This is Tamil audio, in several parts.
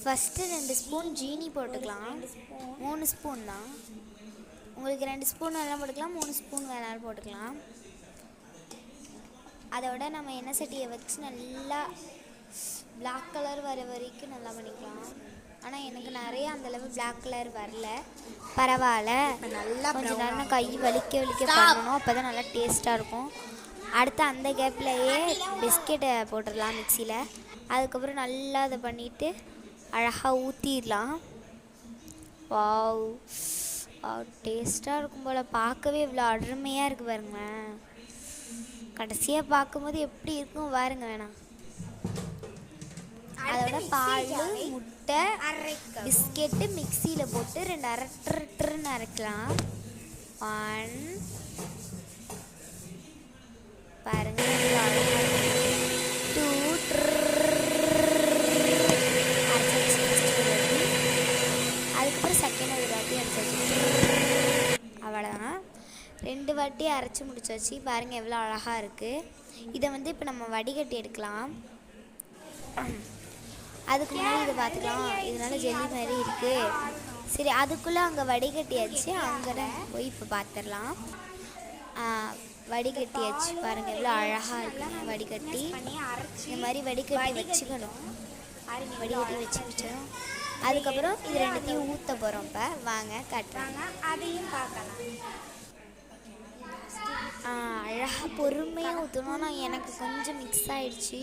ஃபஸ்ட்டு 2 ஸ்பூன் ஜீனி போட்டுக்கலாம். 3 ஸ்பூன் தான். உங்களுக்கு 2 ஸ்பூன் வேணாலும் போட்டுக்கலாம், 3 ஸ்பூன் வேணாலும் போட்டுக்கலாம். அதோட நம்ம எண்ணெய் சட்டியை வச்சு நல்லா பிளாக் கலர் வர வரைக்கும் நல்லா பண்ணிக்கலாம். ஆனால் எனக்கு நிறைய அந்தளவு பிளாக் கலர் வரல, பரவாயில்ல. நல்லா கொஞ்சம் நேரம் கை வலிக்க பண்ணணும், அப்போ தான் நல்லா டேஸ்ட்டாக இருக்கும். அடுத்து அந்த கேப்லேயே பிஸ்கெட்டை போட்டுடலாம் மிக்சியில். அதுக்கப்புறம் நல்லா அதை பண்ணிவிட்டு அழகாக ஊற்றிடலாம். வாவ், டேஸ்ட்டாக இருக்கும் போல். பார்க்கவே இவ்வளோ அருமையாக இருக்குது பாருங்களேன். கடைசியாக பார்க்கும்போது எப்படி இருக்கும் பாருங்க வேணாம். அதோட பால், முட்டை, பிஸ்கெட்டு மிக்சியில் போட்டு 2 அரட்டுன்னு அரைக்கலாம். 1 பாருங்க, 2 அதுக்கப்புறம் செகண்ட் ஒரு வாட்டி அரைச்சாச்சு. அவ்வளோதான், 2 வாட்டி அரைச்சி முடிச்சாச்சு. பாருங்கள் எவ்வளோ அழகாக இருக்குது. இதை இப்போ நம்ம வடிகட்டி எடுக்கலாம். அதுக்கு முன்னாடி இதை பார்த்துக்கலாம். இதனால ஜெல்லி மாதிரி இருக்குது. சரி, அதுக்குள்ளே அங்கே வடிகட்டியாச்சு. அங்கே போய் இப்போ பார்த்துடலாம். வடிகட்டியாச்சு பாருங்கள் எவ்வளோ அழகாக இருக்குங்க. வடிகட்டி இந்த மாதிரி வடிகட்டி வச்சுக்கணும். வடிகட்டி வச்சுக்கிட்டோம். அதுக்கப்புறம் இது 2த்தையும் ஊற்ற போகிறோம். இப்போ வாங்க காட்டுறாங்க, அதையும் பார்க்கலாம். அழகாக பொறுமையாக ஊற்றணும். ஆனால் எனக்கு கொஞ்சம் மிக்ஸ் ஆகிடுச்சு.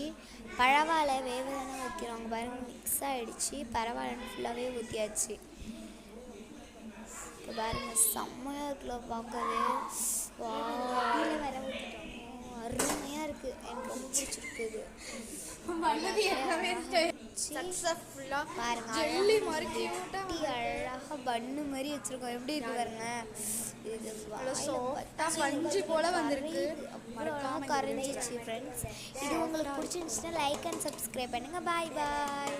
பரவாயில்ல, வேக தானே வைக்கிறோங்க பாருங்கள், மிக்ஸ் ஆகிடுச்சு. பரவாயில்லன்னு ஃபுல்லாகவே ஊற்றியாச்சு. இப்போ பாருங்கள் செம்மையாக இருக்குல்ல பார்க்கவே. வேற ஊற்றிட்டோம், அருமையாக இருக்குது. எனக்கு ரொம்ப பிடிச்சிருக்கு. இது பாருங்க அழகாக பன்னு மாதிரி வச்சுருக்கோம். எப்படி இருக்கு பாருங்க. இது பஞ்சு போல வந்திருக்கு, அவ்வளோ கரைஞ்சிச்சு ஃப்ரெண்ட்ஸ். இது உங்களுக்கு பிடிச்சிருந்துச்சுன்னா லைக் அண்ட் சப்ஸ்கிரைப் பண்ணுங்கள். பாய் பாய்.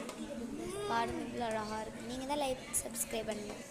பாருங்க இவ்வளோ அழகாக இருக்குது. நீங்கள் தான் லைக் சப்ஸ்கிரைப் பண்ணுங்கள்.